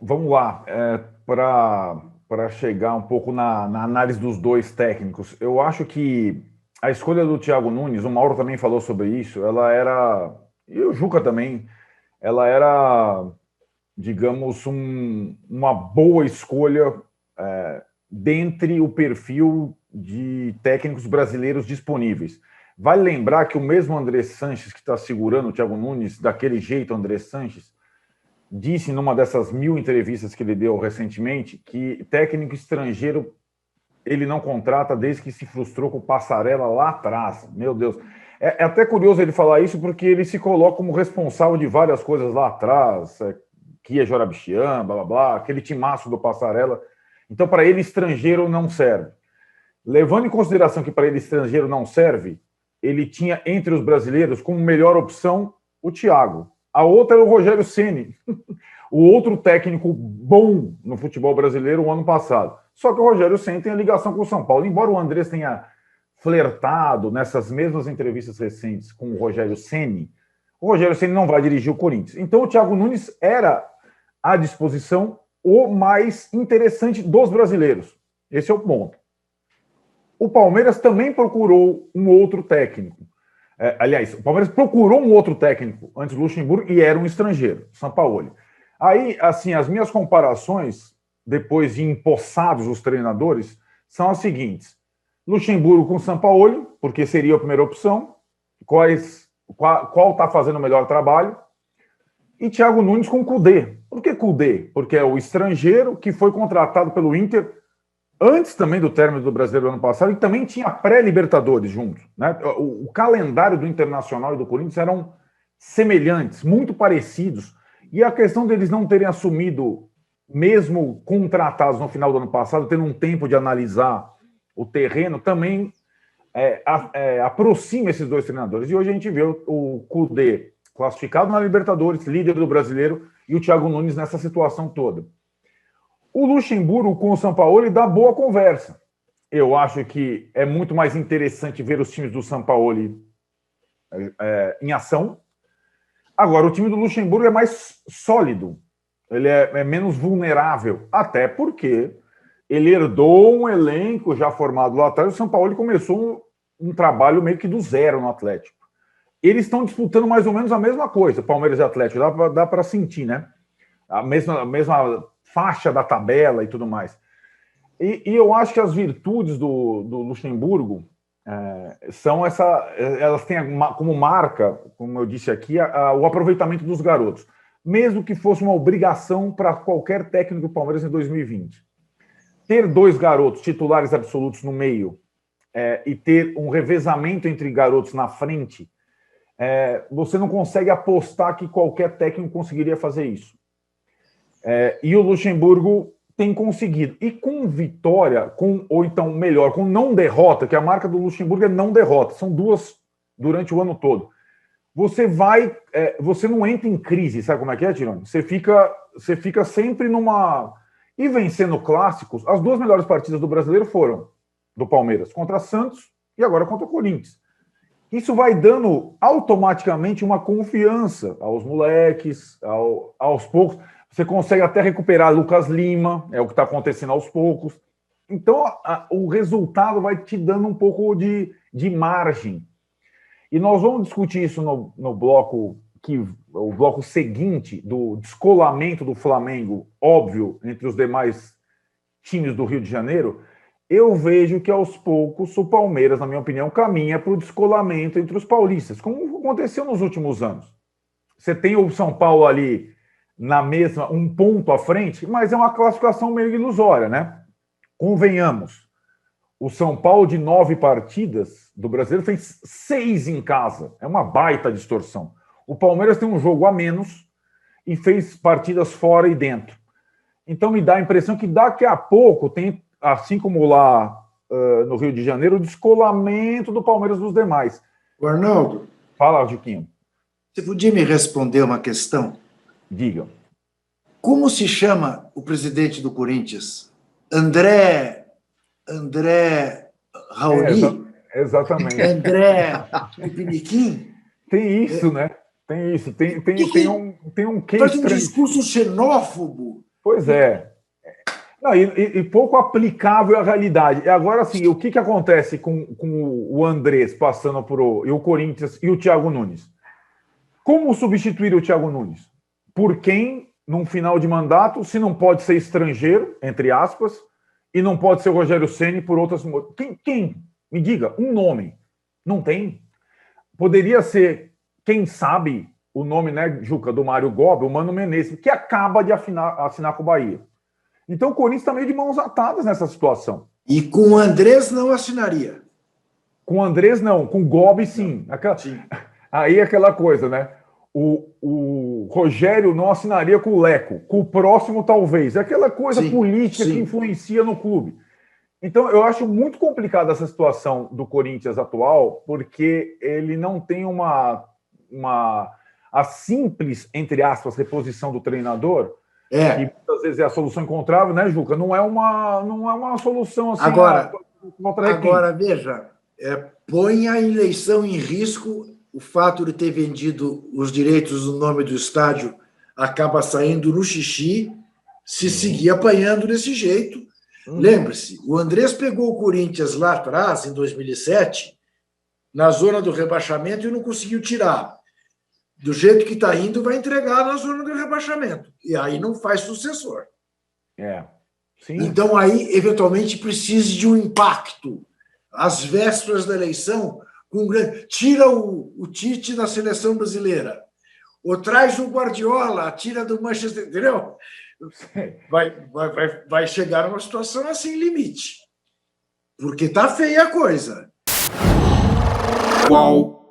Vamos lá. Para chegar um pouco na análise dos dois técnicos, eu acho que a escolha do Thiago Nunes, o Mauro também falou sobre isso, ela era, e o Juca também, ela era, digamos, uma boa escolha dentre o perfil de técnicos brasileiros disponíveis. Vale lembrar que o mesmo André Sanches, que está segurando o Thiago Nunes, daquele jeito, André Sanches, disse numa dessas 1000 entrevistas que ele deu recentemente que técnico estrangeiro ele não contrata desde que se frustrou com o Passarella lá atrás. Meu Deus. É até curioso ele falar isso porque ele se coloca como responsável de várias coisas lá atrás, Kia Jorabichian, blá blá blá, aquele timaço do Passarella. Então, para ele, estrangeiro não serve. Levando em consideração que para ele estrangeiro não serve, ele tinha entre os brasileiros como melhor opção o Thiago. A outra era o Rogério Ceni, o outro técnico bom no futebol brasileiro o ano passado. Só que o Rogério Ceni tem a ligação com o São Paulo. Embora o Andrés tenha flertado nessas mesmas entrevistas recentes com o Rogério Ceni não vai dirigir o Corinthians. Então o Thiago Nunes era à disposição o mais interessante dos brasileiros. Esse é o ponto. O Palmeiras também procurou um outro técnico. Aliás, o Palmeiras procurou um outro técnico antes do Luxemburgo e era um estrangeiro, Sampaoli. Aí, assim, as minhas comparações, depois de empossados os treinadores, são as seguintes. Luxemburgo com Sampaoli, porque seria a primeira opção, qual está fazendo o melhor trabalho, e Thiago Nunes com Kudê. Por que Kudê? Porque é o estrangeiro que foi contratado pelo Inter antes também do término do Brasileiro do ano passado, e também tinha pré-Libertadores junto. Né? O calendário do Internacional e do Corinthians eram semelhantes, muito parecidos. E a questão deles não terem assumido, mesmo contratados no final do ano passado, tendo um tempo de analisar o terreno, também aproxima esses dois treinadores. E hoje a gente vê o Kudê classificado na Libertadores, líder do Brasileiro, e o Thiago Nunes nessa situação toda. O Luxemburgo com o Sampaoli dá boa conversa. Eu acho que é muito mais interessante ver os times do Sampaoli em ação. Agora, o time do Luxemburgo é mais sólido. Ele é menos vulnerável. Até porque ele herdou um elenco já formado lá atrás. O Sampaoli começou um trabalho meio que do zero no Atlético. Eles estão disputando mais ou menos a mesma coisa, Palmeiras e Atlético. Dá para sentir, né? A mesma faixa da tabela e tudo mais. E eu acho que as virtudes do Luxemburgo são elas têm como marca, como eu disse aqui, o aproveitamento dos garotos. Mesmo que fosse uma obrigação para qualquer técnico do Palmeiras em 2020. Ter dois garotos titulares absolutos no meio e ter um revezamento entre garotos na frente, você não consegue apostar que qualquer técnico conseguiria fazer isso. E o Luxemburgo tem conseguido. E com vitória, ou então melhor, com não derrota, que a marca do Luxemburgo é não derrota, são duas durante o ano todo. Você não entra em crise, sabe como é que é, Tirone? Você fica sempre numa... E vencendo clássicos, as duas melhores partidas do brasileiro foram do Palmeiras contra Santos e agora contra o Corinthians. Isso vai dando automaticamente uma confiança aos moleques, aos poucos. Você consegue até recuperar Lucas Lima, é o que está acontecendo aos poucos. Então, o resultado vai te dando um pouco de margem. E nós vamos discutir isso no bloco o bloco seguinte do descolamento do Flamengo, óbvio, entre os demais times do Rio de Janeiro. Eu vejo que aos poucos o Palmeiras, na minha opinião, caminha para o descolamento entre os paulistas, como aconteceu nos últimos anos. Você tem o São Paulo ali na mesma, um ponto à frente, mas é uma classificação meio ilusória, né? Convenhamos. O São Paulo, de 9 partidas do Brasileiro, fez 6 em casa. É uma baita distorção. O Palmeiras tem um jogo a menos e fez partidas fora e dentro. Então me dá a impressão que daqui a pouco tem, assim como lá no Rio de Janeiro, o descolamento do Palmeiras dos demais. O Arnaldo, fala, Juquinho. Você podia me responder uma questão? Diga. Como se chama o presidente do Corinthians? André Raoni? Exatamente. André Piniquim? Tem isso, né? Tem isso, tem um quê faz um estranho. discurso xenófobo. Pois é. Não, e pouco aplicável à realidade. E agora, assim, o que acontece com o Andrés passando e o Corinthians e o Thiago Nunes? Como substituir o Thiago Nunes? Por quem, num final de mandato, se não pode ser estrangeiro, entre aspas, e não pode ser o Rogério Ceni por outras... Quem? Me diga, um nome. Não tem. Poderia ser, quem sabe, o nome, né, Juca, do Mário Gobi, o Mano Menezes, que acaba de assinar com o Bahia. Então o Corinthians está meio de mãos atadas nessa situação. E com o Andrés não assinaria. Com o Andrés, não. Com o Gobi, sim. Sim. Aí aquela coisa, né? O Rogério não assinaria com o Leco. Com o próximo, talvez. É aquela coisa política que influencia no clube. Então, eu acho muito complicada essa situação do Corinthians atual, porque ele não tem a simples, entre aspas, reposição do treinador, que muitas vezes é a solução encontrável, né, Juca? Não é uma solução assim. Agora veja, põe a eleição em risco, o fato de ter vendido os direitos do nome do estádio acaba saindo no xixi, se seguir apanhando desse jeito. Lembre-se, o Andrés pegou o Corinthians lá atrás, em 2007, na zona do rebaixamento e não conseguiu tirar. Do jeito que está indo, vai entregar na zona do rebaixamento. E aí não faz sucessor. Sim. Então, aí, eventualmente, precisa de um impacto. Às vésperas da eleição, tira o Tite da seleção brasileira. Ou traz o Guardiola, tira do Manchester, entendeu? Vai chegar numa situação assim, limite. Porque tá feia a coisa. Qual?